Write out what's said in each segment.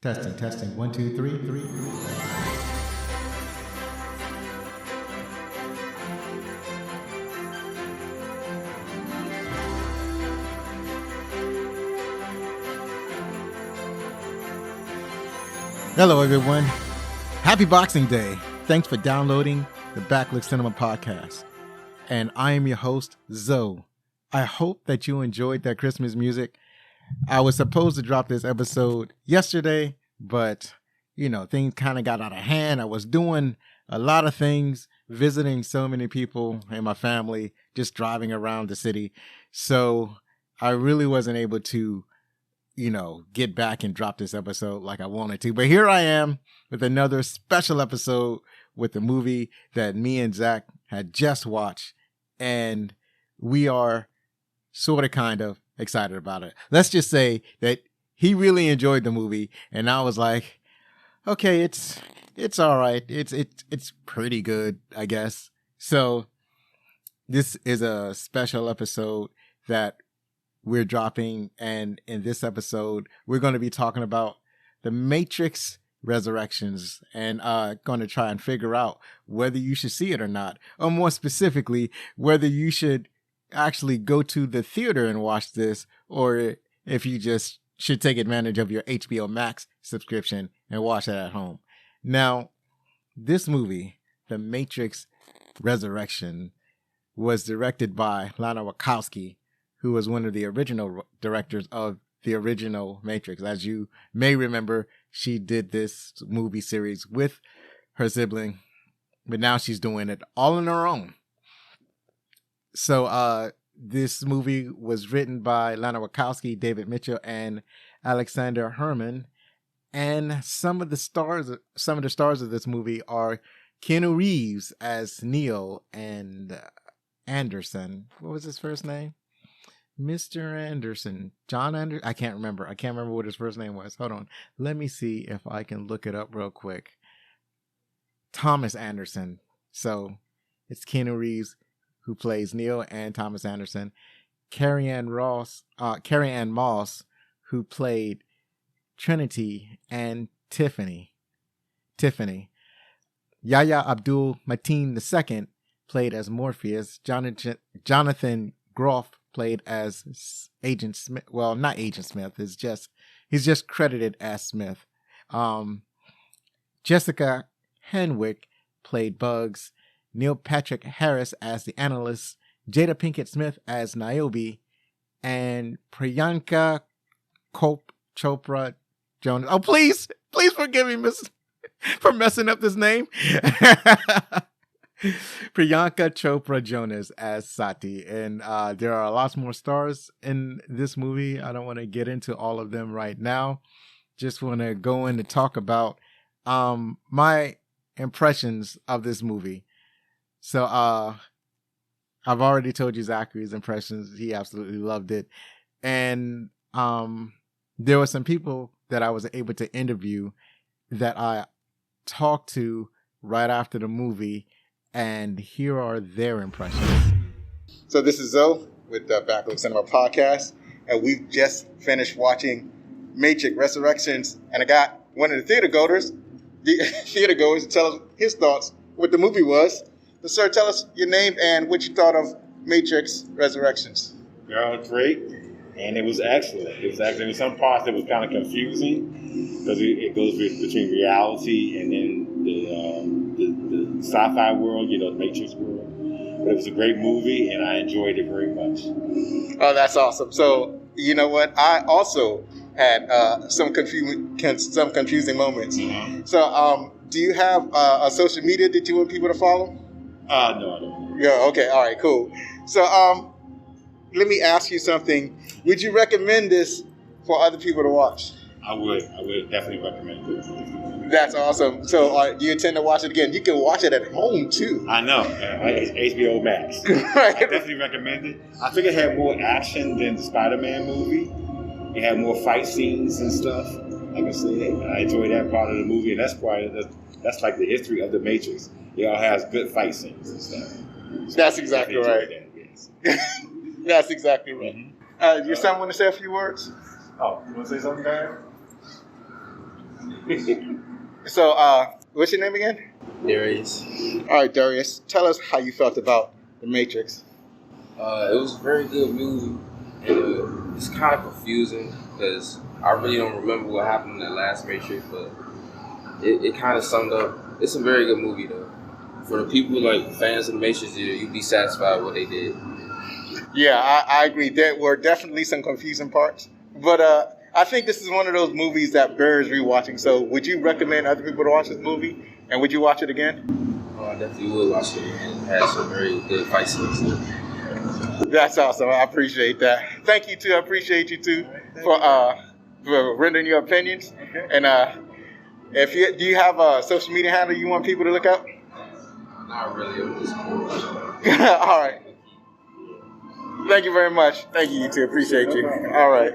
Testing, testing. One, two, three, three. Hello, everyone. Happy Boxing Day. Thanks for downloading the Backlook Cinema Podcast. And I am your host, Zoe. I hope that you enjoyed that Christmas music. I was supposed to drop this episode yesterday, but, things kind of got out of hand. I was doing a lot of things, visiting so many people in my family, just driving around the city. So I really wasn't able to get back and drop this episode like I wanted to. But here I am with another special episode with the movie that me and Zach had just watched. And we are sort of kind of excited about it. Let's just say that he really enjoyed the movie. And I was like, okay, it's all right. It's pretty good, I guess. So this is a special episode that we're dropping, and in this episode we're going to be talking about the Matrix Resurrections and going to try and figure out whether you should see it or not, or more specifically whether you should actually go to the theater and watch this, or if you just should take advantage of your HBOMax subscription and watch it at home. Now, this movie, The Matrix Resurrection, was directed by Lana Wachowski, who was one of the original directors of the original Matrix. As you may remember, she did this movie series with her sibling, but now she's doing it all on her own. So this movie was written by Lana Wachowski, David Mitchell, and Alexander Herman. And some of the stars of this movie are Keanu Reeves as Neo and Anderson. What was his first name? Mr. Anderson, John Anderson. I can't remember what his first name was. Hold on. Let me see if I can look it up real quick. Thomas Anderson. So it's Keanu Reeves who plays Neo and Thomas Anderson. Carrie Ann Moss, who played Trinity and Tiffany. Yahya Abdul Mateen II played as Morpheus. Jonathan Groff played as Agent Smith. Well, not Agent Smith. He's just credited as Smith. Jessica Henwick played Bugs. Neil Patrick Harris as the analyst. Jada Pinkett Smith as Niobe, and Priyanka Chopra Jonas. Oh, please forgive me, for messing up this name. Priyanka Chopra Jonas as Sati. And there are lots more stars in this movie. I don't want to get into all of them right now. Just want to go in to talk about my impressions of this movie. So I've already told you Zachary's impressions. He absolutely loved it. And there were some people that I was able to interview that I talked to right after the movie, and here are their impressions. So this is Zoe with the Backlook Cinema Podcast, and we've just finished watching Matrix Resurrections, and I got one of the theater goers to tell us his thoughts what the movie was. So, sir, tell us your name and what you thought of Matrix Resurrections. Great, and it was excellent. There was some parts that was kind of confusing because it goes between reality and then the sci-fi world, the Matrix world. But it was a great movie, and I enjoyed it very much. Oh, that's awesome. So, you know what? I also had some confusing moments. Mm-hmm. So, do you have a social media that you want people to follow? No, I don't. Yeah, okay, all right, cool. So, let me ask you something. Would you recommend this for other people to watch? I would definitely recommend it. That's awesome. So, do you intend to watch it again? You can watch it at home, too. I know. It's HBOMax. Right. I definitely recommend it. I think it had more action than the Spider-Man movie. It had more fight scenes and stuff. Like I said, I enjoyed that part of the movie, and that's like the history of the Matrix. It all has good fight scenes and stuff. So that's exactly right. That, yes. That's exactly right. Your son want to say a few words? Oh, you want to say something, Darren? So, what's your name again? Darius. All right, Darius, tell us how you felt about The Matrix. It was a very good movie, and it's kind of confusing because I really don't remember what happened in the last Matrix, but it kind of summed up. It's a very good movie though. For the people like fans of the Matrix, you'd be satisfied with what they did. Yeah, I agree. There were definitely some confusing parts, but I think this is one of those movies that bears rewatching. So, would you recommend other people to watch this movie, and would you watch it again? Oh, I definitely would watch it again. It has some very good fight scenes. That's awesome. I appreciate that. Thank you too. I appreciate you too for rendering your opinions. And do you have a social media handle you want people to look up? Not really. I'm just cool. All right. Thank you very much. Thank you, you too. Appreciate you. All right.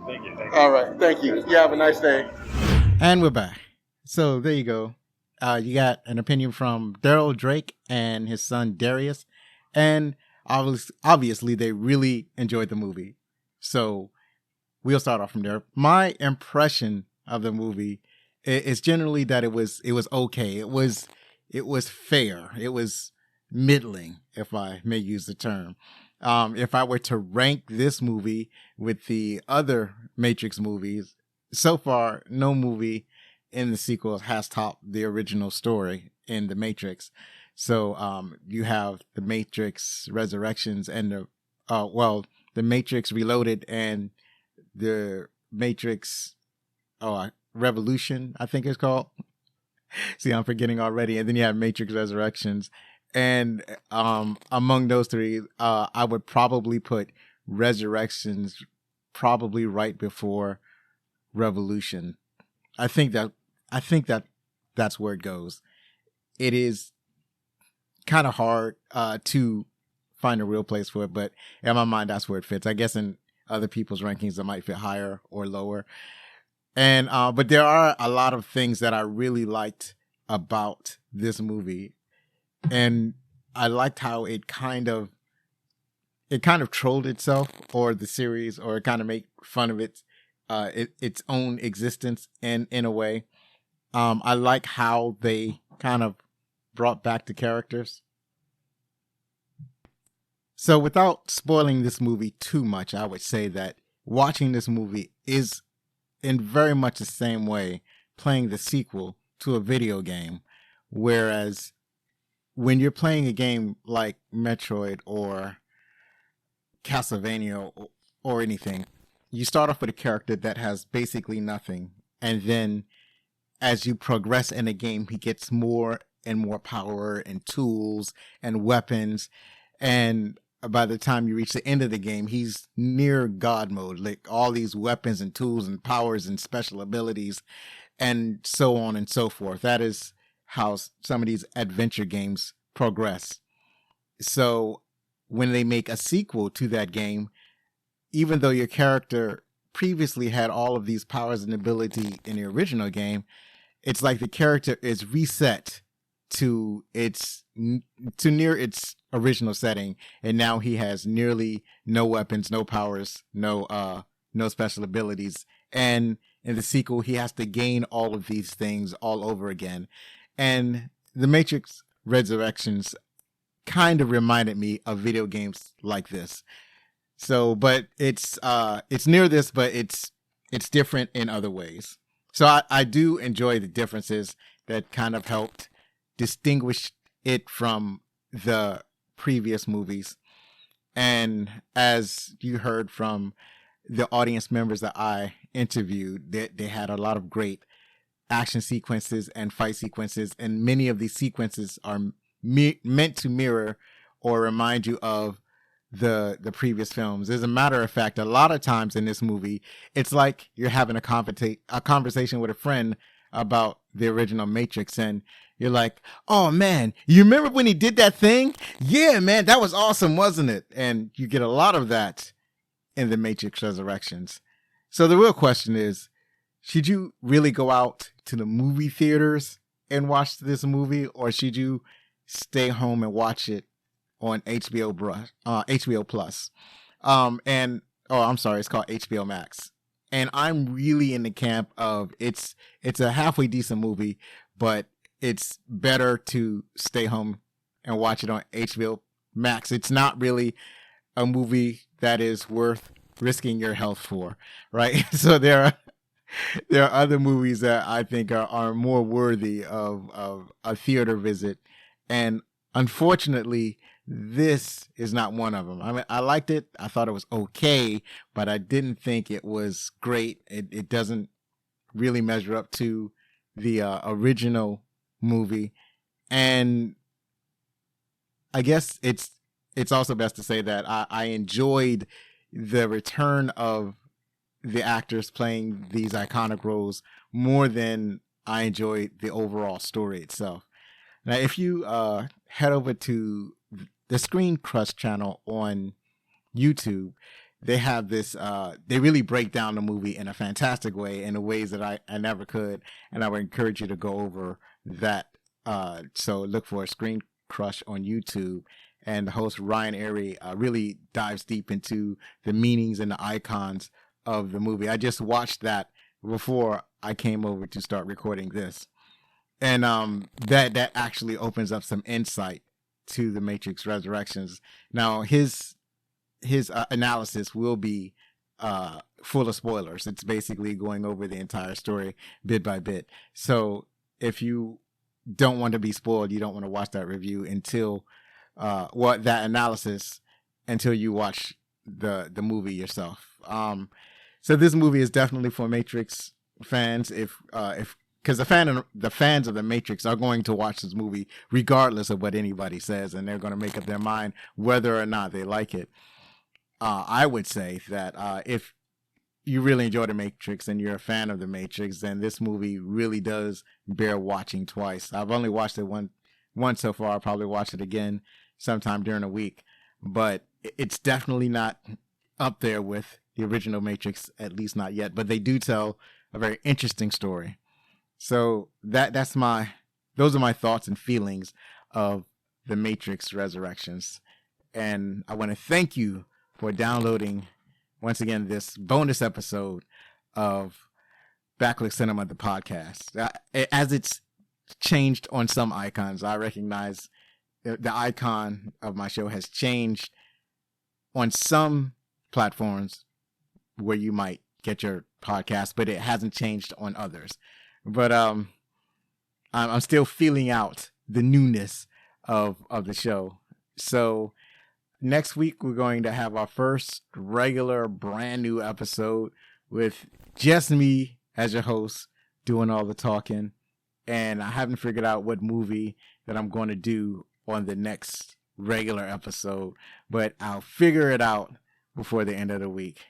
Thank you. All right. Thank you. You have a nice day. And we're back. So there you go. You got an opinion from Daryl Drake and his son Darius. And obviously they really enjoyed the movie. So we'll start off from there. My impression of the movie is generally that it was okay. It was fair. It was middling, if I may use the term. If I were to rank this movie with the other Matrix movies, so far, no movie in the sequels has topped the original story in The Matrix. So you have The Matrix Resurrections and the Matrix Reloaded and the Matrix Revolution, I think it's called. See, I'm forgetting already. And then you have Matrix Resurrections. And among those three, I would probably put Resurrections probably right before Revolution. I think that's where it goes. It is kind of hard to find a real place for it, but in my mind, that's where it fits. I guess in other people's rankings, it might fit higher or lower. And but there are a lot of things that I really liked about this movie. And I liked how it kind of trolled itself or the series, or it kind of made fun of its own existence in a way. I like how they kind of brought back the characters. So without spoiling this movie too much, I would say that watching this movie is in very much the same way playing the sequel to a video game, whereas when you're playing a game like Metroid or Castlevania or anything, you start off with a character that has basically nothing. And then as you progress in the game, he gets more and more power and tools and weapons. And by the time you reach the end of the game, he's near God mode, like all these weapons and tools and powers and special abilities and so on and so forth. That is how some of these adventure games progress. So when they make a sequel to that game, even though your character previously had all of these powers and ability in the original game, it's like the character is reset to near its original setting, and now he has nearly no weapons, no powers, no special abilities. And in the sequel, he has to gain all of these things all over again. And The Matrix Resurrections kind of reminded me of video games like this. So, but it's near this, but it's different in other ways. So I do enjoy the differences that kind of helped distinguish it from the previous movies. And as you heard from the audience members that I interviewed, they had a lot of great action sequences and fight sequences, and many of these sequences are meant to mirror or remind you of the previous films. As a matter of fact, a lot of times in this movie, it's like you're having a conversation with a friend about the original Matrix, and you're like, oh man, you remember when he did that thing? Yeah, man, that was awesome, wasn't it? And you get a lot of that in The Matrix Resurrections. So the real question is, should you really go out to the movie theaters and watch this movie, or should you stay home and watch it on HBO Plus? I'm sorry, it's called HBOMax. And I'm really in the camp of it's a halfway decent movie, but it's better to stay home and watch it on HBO Max. It's not really a movie that is worth risking your health for, right? So there are other movies that I think are more worthy of a theater visit, and unfortunately, this is not one of them. I mean, I liked it. I thought it was okay, but I didn't think it was great. It doesn't really measure up to the original movie, and I guess it's also best to say that I enjoyed the return of the actors playing these iconic roles more than I enjoyed the overall story itself. Now, if you head over to the Screen Crush channel on YouTube, they have this, they really break down the movie in a fantastic way, in the ways that I never could. And I would encourage you to go over that. So look for a Screen Crush on YouTube. And the host, Ryan Airy, really dives deep into the meanings and the icons of the movie. I just watched that before I came over to start recording this. And that actually opens up some insight to the Matrix Resurrections. Now, his analysis will be full of spoilers. It's basically going over the entire story bit by bit. So if you don't want to be spoiled, you don't want to watch that review until that analysis until you watch the movie yourself. So this movie is definitely for Matrix fans. Because the fans of the Matrix are going to watch this movie regardless of what anybody says, and they're going to make up their mind whether or not they like it. I would say that if you really enjoy the Matrix and you're a fan of the Matrix, then this movie really does bear watching twice. I've only watched it once so far. I'll probably watch it again sometime during the week, but it's definitely not up there with the original Matrix, at least not yet. But they do tell a very interesting story. So those are my thoughts and feelings of the Matrix Resurrections. And I want to thank you for downloading, once again, this bonus episode of Backlit Cinema, the podcast. As it's changed on some icons, I recognize the icon of my show has changed on some platforms where you might get your podcast, but it hasn't changed on others. But I'm still feeling out the newness of the show. So next week we're going to have our first regular brand new episode with just me as your host doing all the talking. And I haven't figured out what movie that I'm going to do on the next regular episode, but I'll figure it out before the end of the week.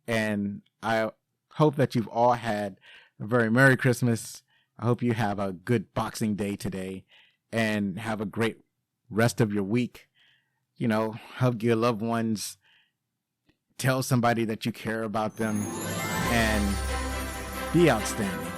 And I hope that you've all had a very Merry Christmas. I hope you have a good Boxing Day today and have a great rest of your week. You know, hug your loved ones, tell somebody that you care about them, and be outstanding.